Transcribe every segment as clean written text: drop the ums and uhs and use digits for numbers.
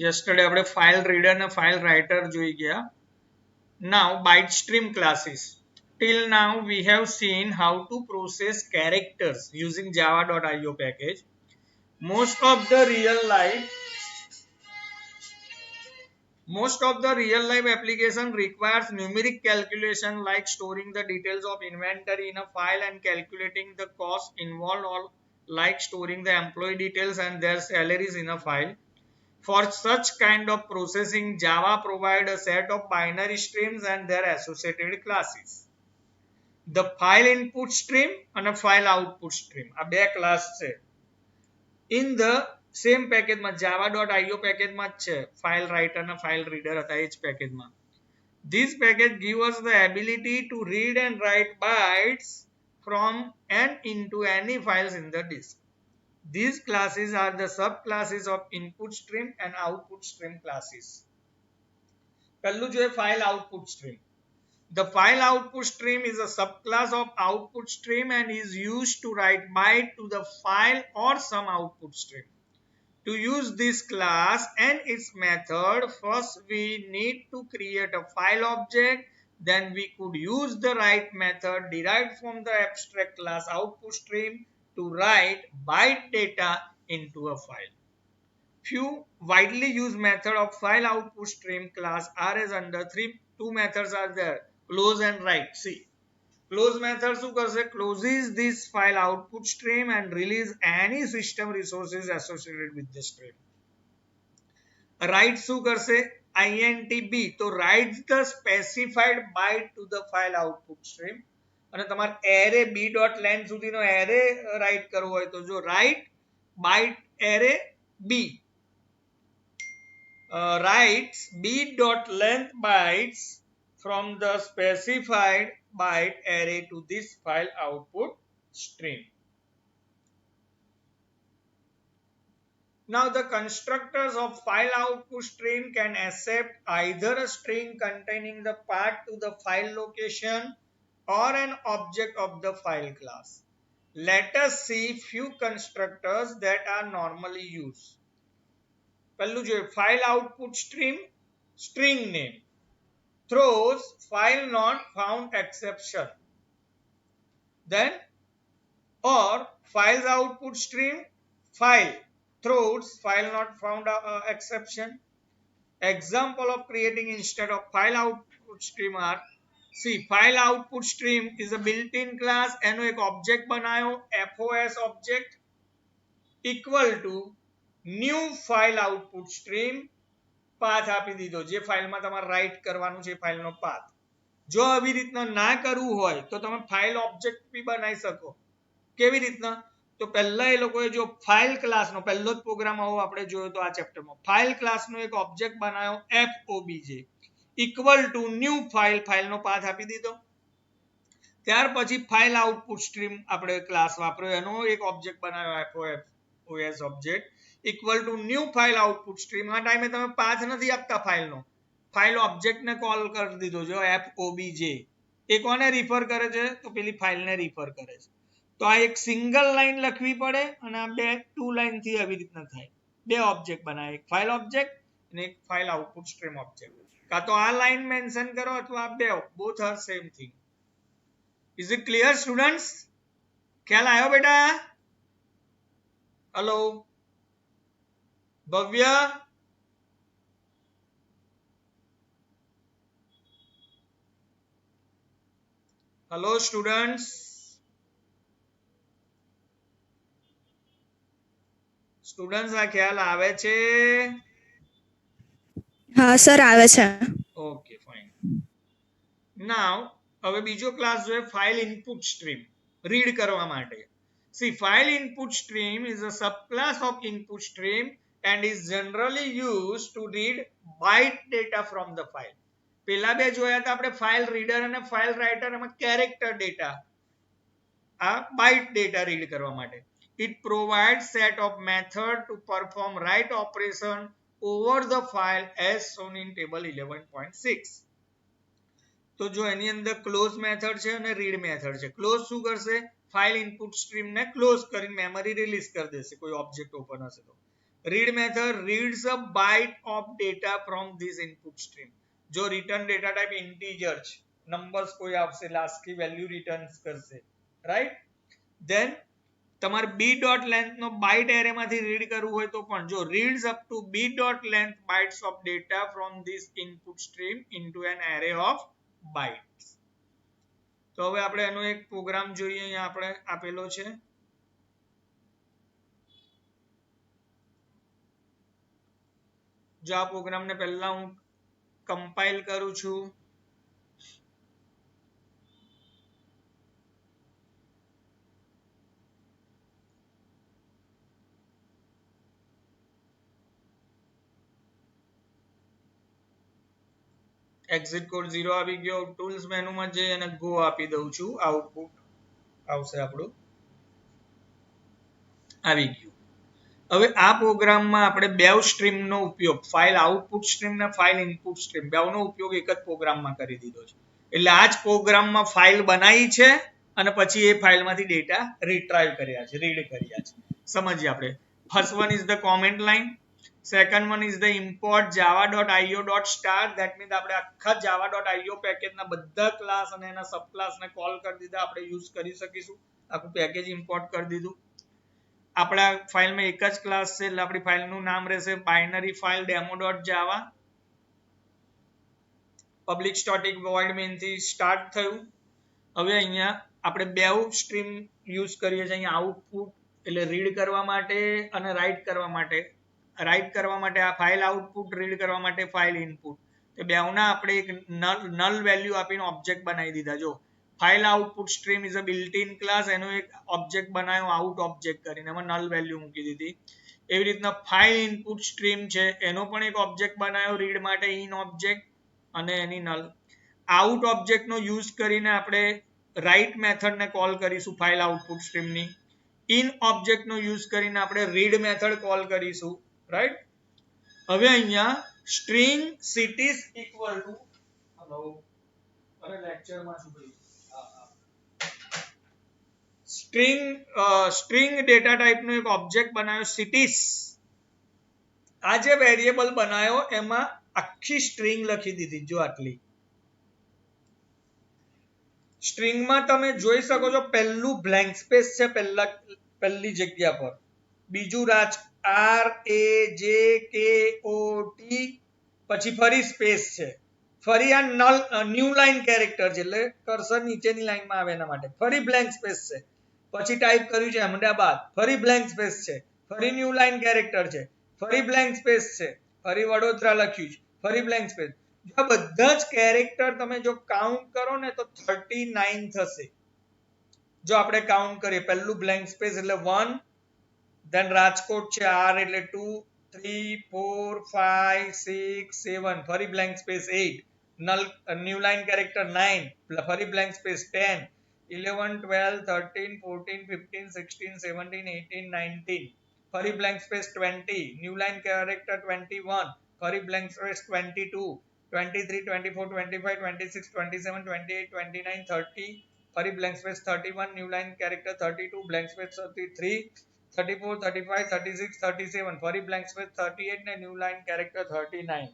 yesterday આપણે file reader and file writer જોઈ ગયા. Now byte stream classes. Till now we have seen how to process characters using java.io package. Most of the real life application requires numeric calculation like storing the details of inventory in a file and calculating the cost involved, or like storing the employee details and their salaries in a file. For such kind of processing, Java provides a set of binary streams and their associated classes. The file input stream and a file output stream. આ બે class છે. In the same package માં java.io package માં જ છે. File writer and file reader હતા એ જ package માં. This package gives us the ability to read and write bytes from and into any files in the disk. These classes are the subclasses of input stream and output stream classes. પહેલું જોઈએ file output stream. The file output stream is a subclass of output stream and is used to write byte to the file or some output stream. To use this class and its method, first we need to create a file object. Then we could use the write method derived from the abstract class output stream to write byte data into a file. Few widely used method of file output stream class are as under two methods are there: close and write. See, close method શું કરશે? Closes this file output stream and release any system resources associated with the stream. Write શું કરશે? INTB, તો writes the specified byte to the file output stream. અને તમારે array b.length સુધીનો array write કરવો હોય તો જો write byte array b, writes b.length bytes from the specified byte array to this file output stream. Now the constructors of file output stream can accept either a string containing the path to the file location or an object of the file class. Let us see few constructors that are normally used. પહેલું જોઈએ file output stream, string name, throws file not found exception. Then or files output stream, file throws file not found exception. Example of creating instead of file output stream are, see, file output stream is a built-in class. એનો એક object બનાયો FOS object equal to new file output stream, path આપી દીધો જે ફાઇલમાં તમારે right કરવાનું છે ફાઇલનો પાથ. જો આવી રીતના ના કરવું હોય તો તમે ફાઇલ ઓબ્જેક્ટ બી બનાવી શકો. કેવી રીતના? તો પહેલા એ લોકોએ જો ફાઇલ ક્લાસનો પહેલો જ પ્રોગ્રામ આવો આપણે જોયો તો આ ચેપ્ટરમાં ફાઇલ ક્લાસનો એક ઓબ્જેક્ટ બનાવ્યો FOBJ equal to new file, ફાઇલનો પાથ આપી દીધો. ત્યાર પછી ફાઇલ આઉટપુટ સ્ટ્રીમ આપણે ક્લાસ વાપર્યો એનો એક ઓબ્જેક્ટ બનાવ્યો FOS object equal to new file output stream. આ ટાઈમે તમે પાથ નથી આપતા ફાઇલનો, ફાઇલ ઓબ્જેક્ટને કોલ કરી દીધો જો FOBJ. એ કોને રિફર કરે છે? તો પેલી ફાઇલને રિફર કરે છે. તો આ એક સિંગલ લાઈન લખવી પડે અને આ બે ટુ લાઈન થી આવી રીતના થાય. બે ઓબ્જેક્ટ બનાવે, એક ફાઇલ ઓબ્જેક્ટ અને એક ફાઇલ આઉટપુટ સ્ટ્રીમ ઓબ્જેક્ટ. કાં તો આ લાઈન મેન્શન કરો અથવા આ બે, both are same thing. Is it clear students? ખ્યાલ આવ્યો બેટા? હેલો ભવ્ય, હેલો સ્ટુડન્ટ્સ, સ્ટુડન્ટ્સ આ ખ્યાલ આવે છે? હા સર આવે છે. Okay fine. નાઉ હવે બીજો ક્લાસ જોઈએ ફાઇલ ઇનપુટ સ્ટ્રીમ, રીડ કરવા માટે. See, file input stream is a subclass of input stream and is generally used to read byte data from the file. પહેલા બે જોયા હતા આપણે ફાઇલ રીડર અને ફાઇલ રાઇટર, એમાં કેરેક્ટર ડેટા, આ બાઇટ ડેટા રીડ કરવા માટે. It provides set of method to perform write operation over the file as shown in table 11.6. તો જો એની અંદર ક્લોઝ મેથડ છે અને રીડ મેથડ છે. ક્લોઝ શું કરશે? ફાઇલ ઇનપુટ સ્ટ્રીમ ને ક્લોઝ કરીને મેમરી રિલીઝ કરી દેશે કોઈ ઓબ્જેક્ટ ઓપન હશે તો. read method reads a byte of data from this input stream. જો return data type integer છે, numbers કોઈ આવશે, ASCII value returns કરશે, right? then તમારે b dot length નો byte array માંથી read કરવું હોય તો પણ જો reads up to b dot length bytes of data from this input stream into an array of bytes. તો હવે આપણે એનો એક પ્રોગ્રામ જોઈએ, અહીંયા આપણે આપેલો છે. જો આ પ્રોગ્રામને પહેલા હું કમ્પાઇલ કરું છું. એક્ઝિટ કોડ 0 આવી ગયો. ટૂલ્સ મેનુમાં જઈ અને ગો આપી દઉં છું. આઉટપુટ આવશે આપણું, આવી ગયું. હવે આ પ્રોગ્રામમાં આપણે બે સ્ટ્રીમનો ઉપયોગ, ફાઇલ આઉટપુટ સ્ટ્રીમ ને ફાઇલ ઇનપુટ સ્ટ્રીમ, બેવનો ઉપયોગ એક જ પ્રોગ્રામમાં કરી દીધો છે. એટલે આ જ પ્રોગ્રામમાં ફાઇલ બનાવી છે અને પછી એ ફાઇલમાંથી ડેટા રિટ્રાઈવ કર્યા છે, રીડ કર્યા છે. સમજીએ આપણે. First one is the comment line. Second one is the import java.io.star. that means આપણે આખા java.io પેકેજના બધા ક્લાસ અને એના સબ ક્લાસને કોલ કરી દીધા, આપણે યુઝ કરી શકીશું. આખું પેકેજ ઇમ્પોર્ટ કરી દીધું. આપણા ફાઇલમાં એક જ ક્લાસ છે એટલે આપણી ફાઇલનું નામ રહેશે binary file demo.java. Public static void main થી સ્ટાર્ટ થયું. હવે અહીંયા આપણે બે સ્ટ્રીમ યુઝ કરીએ છીએ. અહીંયા આઉટપુટ એટલે રીડ કરવા માટે અને રાઇટ કરવા માટે. રાઇટ કરવા માટે આ ફાઇલ આઉટપુટ, રીડ કરવા માટે ફાઇલ ઇનપુટ. તો બેવના આપણે એક નલ વેલ્યુ આપીને ઓબ્જેક્ટ બનાવી દીધા. જો file output stream is a built in class, એનો એક ઓબ્જેક્ટ બનાવ્યો આઉટ ઓબ્જેક્ટ કરીને, એમાં નલ વેલ્યુ મૂકી દીધી. એવી રીતના ફાઇલ ઇનપુટ સ્ટ્રીમ છે એનો પણ એક ઓબ્જેક્ટ બનાવ્યો રીડ માટે, ઇન ઓબ્જેક્ટ, અને એની નલ. આઉટ ઓબ્જેક્ટનો યુઝ કરીને આપણે રાઇટ મેથડને કોલ કરીશું ફાઇલ આઉટપુટ સ્ટ્રીમની. ઇન ઓબ્જેક્ટનો યુઝ કરીને આપણે રીડ મેથડ કોલ કરીશું, રાઈટ? હવે અહીંયા string cities equal to, hello અરે લેક્ચરમાં શું કર્યું, સ્ટ્રિંગ ડેટા ટાઈપનો એક ઓબ્જેક્ટ બનાવ્યો cities. આ જે વેરિયેબલ બનાવ્યો એમાં આખી સ્ટ્રિંગ લખી દીધી. જો આટલી સ્ટ્રિંગમાં તમે જોઈ શકો છો, પહેલું બ્લેન્ક સ્પેસ છે પહેલી જગ્યા પર, બીજું RAJKOT, પછી ફરી સ્પેસ છે, ફરી આ ન્યૂ લાઈન કેરેક્ટર છે એટલે કર્સર નીચેની લાઈનમાં આવે એના માટે, ફરી બ્લેન્ક સ્પેસ છે, પછી ટાઈપ કર્યું છે અહેમદાબાદ, ફરી બ્લેન્ક સ્પેસ છે, ફરી ન્યૂ લાઈન કેરેક્ટર છે, ફરી બ્લેન્ક સ્પેસ છે, ફરી વડોદરા લખ્યું છે, ફરી બ્લેન્ક સ્પેસ. આ બધા જ કેરેક્ટર તમે જો કાઉન્ટ કરો ને તો 39 થશે. જો આપણે કાઉન્ટ કરીએ, પહેલું બ્લેન્ક સ્પેસ એટલે 1, then રાજકોટ છે, R એટલે 2, 3, 4, 5, 6, 7, ફરી blank space 8, new line character 9, ફરી બ્લેન્ક સ્પેસ 10, 11, 12, 13, 14, 15, 16, 17, 18, 19, ફરી blank space 20, new line character 21, ફરી બ્લેન્ક સ્પેસ 22, 23, 24, 25, 26, 27, 28, 29, 30, ફરી blank space 31, new line character 32, blank space 33, 34, 35, 36, 37, ફરી બ્લેન્ક સ્પેસ 38 ને ન્યૂ લાઈન કેરેક્ટર 39.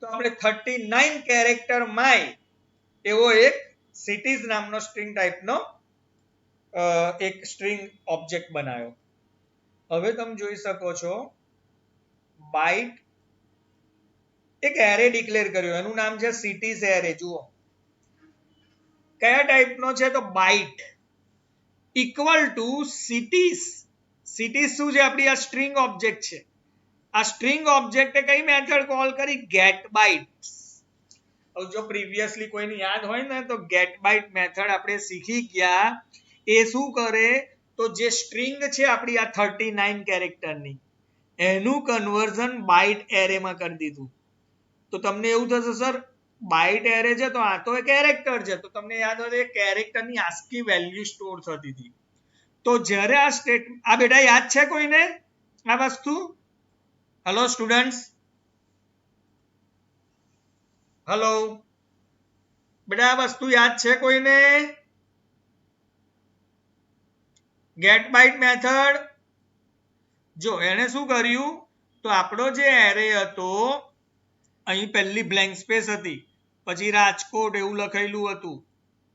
તો આપણે 39 કેરેક્ટર માં એવો એક cities નામનો સ્ટ્રિંગ ટાઈપનો એક સ્ટ્રિંગ ઓબ્જેક્ટ બનાવ્યો. હવે તમે જોઈ શકો છો બાઇટ એક એરે ડિક્લેર કર્યો, એનું નામ છે cities એરે. જુઓ કયા ટાઈપનો છે તો byte equal to cities. cities શું છે? આપણી આ સ્ટ્રિંગ ઓબ્જેક્ટ છે. આ સ્ટ્રિંગ ઓબ્જેક્ટે કઈ મેથડ કોલ કરી? get bytes. હવે જો પ્રીવિયસલી કોઈને યાદ હોય ને તો get byte મેથડ આપણે શીખી ગયા. એ શું કરે તો જે સ્ટ્રિંગ છે આપણી આ 39 કેરેક્ટરની, એનું કન્વર્ઝન બાઇટ એરેમાં કરી દીધું. તો તમને એવું થશે સર બાઇટ એરે છે તો આ તો એક કેરેક્ટર છે, તો તમને યાદ હોય કે કેરેક્ટરની ASCII વેલ્યુ સ્ટોર થતી હતી. તો જ્યારે આ બેટા યાદ છે કોઈને આ વસ્તુ? હેલો સ્ટુડન્ટ્સ, હેલો બેટા આ વસ્તુ યાદ છે કોઈને? ગેટ બાઇટ મેથડ જો એને શું કર્યું તો આપણો જે એરે હતો અહીં પહેલી બ્લેન્ક સ્પેસ હતી, પછી રાજકોટ એવું લખેલું હતું,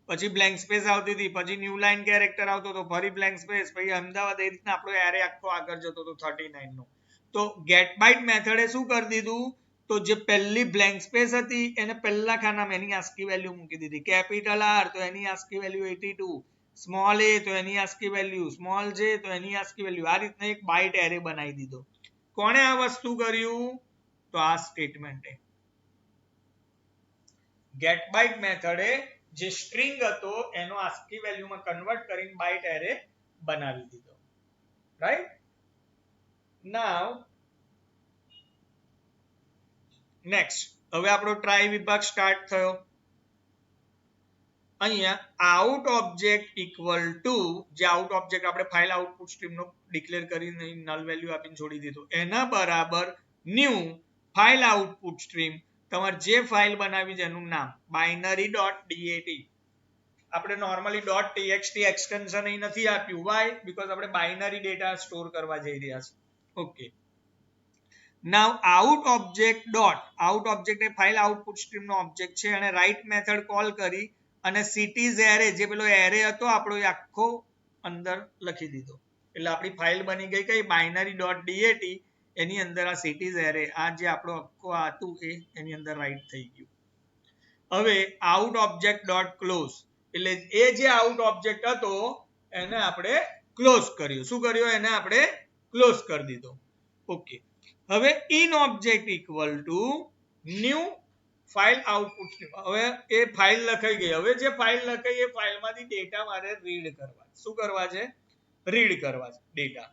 પછી બ્લેન્ક સ્પેસ આવતી હતી, પછી ન્યૂ લાઇન કેરેક્ટર આવતો હતો, ફરી બ્લેન્ક સ્પેસ, પછી અમદાવાદ, એ રીતના આપણો એરે આખો આગળ જતો હતો 39 નો. તો ગેટ બાઇટ મેથડે શું કરી દીધું તો જે પહેલી બ્લેન્ક સ્પેસ હતી એને પહેલા ખાનામાં એની આસ્કી વેલ્યુ મૂકી દીધી. કેપિટલ આર તો એની આસ્કી વેલ્યુ 82, સ્મોલ એ તો એની આસ્કી વેલ્યુ, સ્મોલ જે તો એની આસ્કી વેલ્યુ, આ રીતના એક બાઇટ એરે બનાવી દીધો. કોણે આ વસ્તુ કર્યું તો આ સ્ટેટમેન્ટે. ગેટ બાઇટ મેથડે જે સ્ટ્રિંગ હતો એનો આસ્કી વેલ્યુમાં કન્વર્ટ કરીને બાઇટ એરે બનાવી દીધો. રાઈટ. નાવ નેક્સ્ટ, હવે આપણો ટ્રાય વિભાગ સ્ટાર્ટ થયો. અહીંયા આઉટ ઓબ્જેક્ટ ઇક્વલ ટુ, જે આઉટ ઓબ્જેક્ટ આપણે ફાઇલ આઉટપુટ સ્ટ્રીમ નો ડિક્લેર કરીને નલ વેલ્યુ આપીને છોડી દીધો, એના બરાબર ન્યૂ ફાઇલ આઉટપુટ સ્ટ્રીમ, તમારે જે ફાઇલ બનાવી છે એનું નામ binary.dat. આપણે નોર્મલી .txt એક્સટેન્શન અહીં નથી આપ્યું. વાય? બીકોઝ આપણે બાઇનરી ડેટા સ્ટોર કરવા જઈ રહ્યા છે. Okay. Now out object dot, out object એ ફાઇલ આઉટપુટ સ્ટ્રીમ નો ઓબ્જેક્ટ છે, અને રાઇટ મેથડ કોલ કરી અને સિટીઝ એરે, જે પેલો એરે હતો આપણો એ આખો અંદર લખી દીધો. એટલે આપણી ફાઇલ બની ગઈ કઈ binary.dat. એની અંદર આ સિટીઝ એરે, આ જે આપણો આખો હતું એ એની અંદર રાઇટ થઈ ગયું. હવે આઉટ ઓબ્જેક્ટ ડોટ ક્લોઝ, એટલે એ જે આઉટ ઓબ્જેક્ટ હતો એને આપણે ક્લોઝ કર્યું. શું કર્યું? એને આપણે ક્લોઝ કરી દીધો. ઓકે. હવે in object equal to new file output stream. હવે એ ફાઇલ લખાઈ ગઈ. હવે જે ફાઇલ લખાઈ એ ફાઇલમાંથી ડેટા મારે રીડ કરવા. શું કરવા છે? રીડ કરવા છે ડેટા.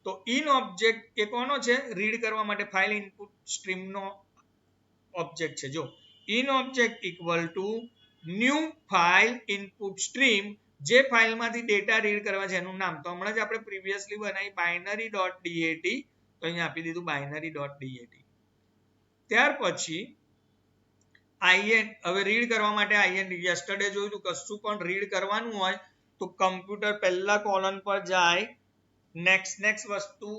તો ઇન ઓબ્જેક્ટ એ કોનો છે? રીડ કરવા માટે ફાઇલ ઇનપુટ સ્ટ્રીમ નો ઓબ્જેક્ટ છે. જો in object equal to new file input stream, જે ફાઇલમાંથી ડેટા રીડ કરવા છે એનું નામ. તો હમણાં જ આપણે પ્રીવિયસલી બનાવી binary.dat, તો અહીંયા આપી દીધું binary.dat. ત્યાર પછી IN, હવે રીડ કરવા માટે IN, યસ્ટરડે જોયું હતું, કશું પણ રીડ કરવાનું હોય તો કમ્પ્યુટર પહેલા કોલન પર જાય, નેક્સ્ટ વસ્તુ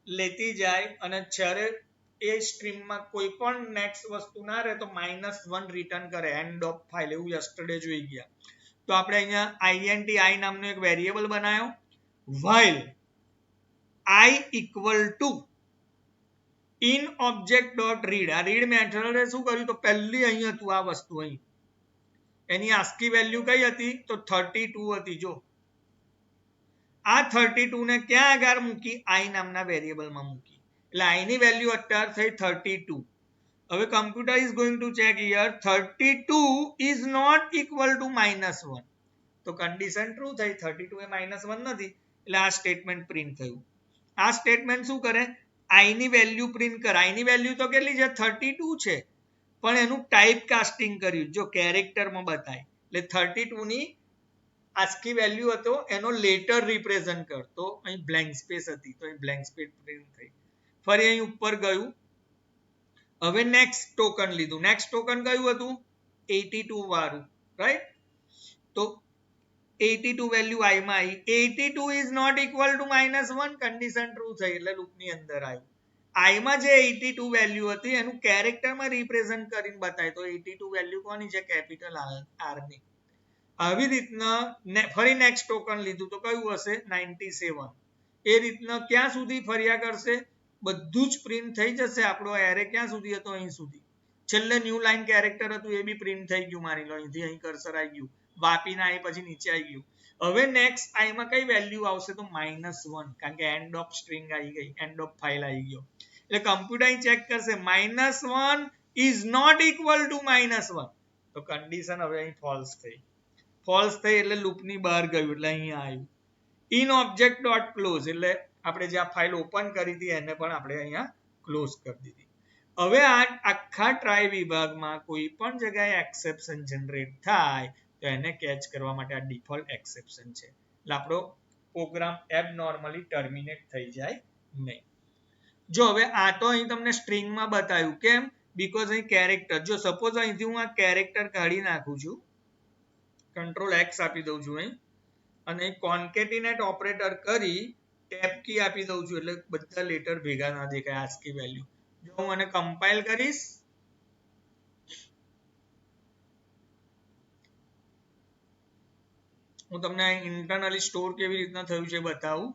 લેતી જાય, અને જ્યારે એ સ્ટ્રીમમાં કોઈ પણ નેક્સ્ટ વસ્તુ ના રહે તો -1 રિટર્ન કરે, એન્ડ ઓફ ફાઇલ. એવું યસ્ટરડે જોઈ ગયા. તો આપણે અહીંયા int i નામનો એક વેરિયેબલ બનાવ્યો. while i equal to in object dot read, આ રીડ મેથડે શું કર્યું તો પહેલી અહીં હતું આ વસ્તુ, અહીં એની આસ્કી વેલ્યુ કઈ હતી તો 32 હતી. જો આ 32 ને ક્યાં આગળ મૂકી? i નામના વેરિયેબલમાં મૂકી. એટલે i ની વેલ્યુ અત્યારે થઈ 32. હવે computer is going to check here 32 is not equal to -1. તો કન્ડિશન ટ્રુ થઈ, 32 એ -1 નથી, એટલે આ સ્ટેટમેન્ટ પ્રિન્ટ થયું. આ સ્ટેટમેન્ટ શું કરે? i ની વેલ્યુ પ્રિન્ટ કરે. i ની વેલ્યુ તો કેટલી છે? 32 છે, પણ એનું ટાઈપ કાસ્ટિંગ કર્યું, જો કેરેક્ટરમાં બતાય. એટલે 32 ની આસ્કી વેલ્યુ હતો એનો લેટર રિપ્રેઝન્ટ કરતો, અહીં બ્લેન્ક સ્પેસ હતી તો અહીં બ્લેન્ક સ્પેસ પ્રિન્ટ થઈ. ફરી અહીં ઉપર ગયું. હવે નેક્સ્ટ ટોકન લીધું. નેક્સ્ટ ટોકન કયું હતું? 82 વાળું. રાઈટ. તો 82 વેલ્યુ i માં આવી. 82 is not equal to -1, condition true થઈ, એટલે લૂપની અંદર આવ્યું. i માં જે 82 વેલ્યુ હતી એનું કેરેક્ટરમાં રિપ્રેઝન્ટ કરીને બતાય. તો 82 વેલ્યુ કોની છે? કેપિટલ આર ની. આવી રીતના ફરી નેક્સ્ટ ટોકન લીધું તો કયું હશે? 97. એ રીતના ક્યાં સુધી ફર્યા કરશે? બધું જ પ્રિન્ટ થઈ જશે. આપણો એરે ક્યાં સુધી હતો? અહીં સુધી. છેલ્લે ન્યૂ લાઇન કેરેક્ટર હતું એ બી પ્રિન્ટ થઈ ગયું. માની લો અહીંથી અહીં કર્સર આવી ગયું, વાપીને આવી પછી નીચે આવી ગયું. હવે નેક્સ્ટ i માં કઈ વેલ્યુ આવશે તો -1, કારણ કે એન્ડ ઓફ સ્ટ્રિંગ આવી ગઈ, એન્ડ ઓફ ફાઇલ આવી ગયો. એટલે કમ્પ્યુટર અહીં ચેક કરશે -1 ઇઝ નોટ ઇક્વલ ટુ -1. તો કન્ડિશન હવે અહીં ફોલ્સ થઈ. ફોલ્સ થઈ એટલે લૂપની બહાર ગયું, એટલે અહીંયા આવ્યું. ઇન ઓબ્જેક્ટ ડોટ ક્લોઝ, એટલે આપણે જે આ ફાઇલ ઓપન કરી હતી એને પણ આપણે અહીંયા ક્લોઝ કરી દીધી. હવે આ આખા ટ્રાય વિભાગમાં કોઈ પણ જગ્યાએ એક્સેપ્શન જનરેટ થાય તો એને કેચ કરવા માટે આ ડિફોલ્ટ એક્સેપ્શન છે. એટલે આપણો પ્રોગ્રામ એબનોર્મલી ટર્મિનેટ થઈ જાય નહીં. જો હવે આ તો અહીં તમને સ્ટ્રિંગમાં બતાવ્યું. કેમ? બીકોઝ અહીં કેરેક્ટર, જો સપોઝ અહીંથી હું આ કેરેક્ટર કાઢી નાખું છું, કંટ્રોલ X આપી દઉં છું અહીં, અને કોન્કેટિનેટ ઓપરેટર કરી ટેબ કી આપી દઉં છું એટલે બધા લેટર ભેગા ના દેખાય આસ્કી વેલ્યુ. જો હું આને કમ્પાઇલ કરીશ હું તમને ઇન્ટરનલી સ્ટોર કેવી રીતના થયું છે બતાવું.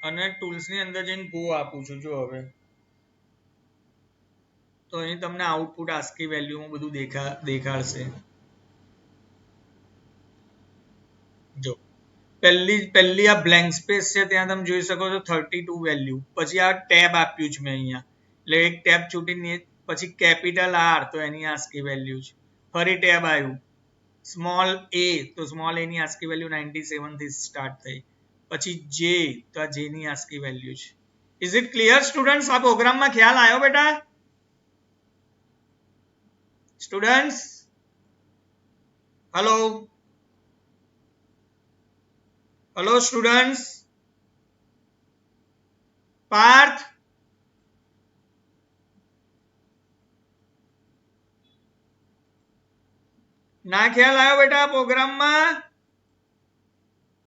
અને ટૂલ્સ ની અંદર જઈને ગો આપું છું. જો હવે તો અહીં તમને આઉટપુટ આસ્કી વેલ્યુમાં બધું દેખાડશે. જો પહેલી આ બ્લેન્ક સ્પેસ છે ત્યાં તમે જોઈ શકો છો 32 વેલ્યુ. પછી આ ટેબ આપ્યું છે મેં અહીંયા એટલે એક ટેબ છૂટીને પછી કેપિટલ આર તો એની આસ્કી વેલ્યુ છે. ફરી ટેબ આવ્યું સ્મોલ એ તો સ્મોલ એ ની આસ્કી વેલ્યુ 97 થી સ્ટાર્ટ થઈ. પછી જે તો આ જે ની આસ્કી વેલ્યુ છે. Is it clear students? આ પ્રોગ્રામમાં ખ્યાલ આવ્યો બેટા? Students hello hello students Parth ના ખ્યાલ આવ્યો બેટા પ્રોગ્રામમાં?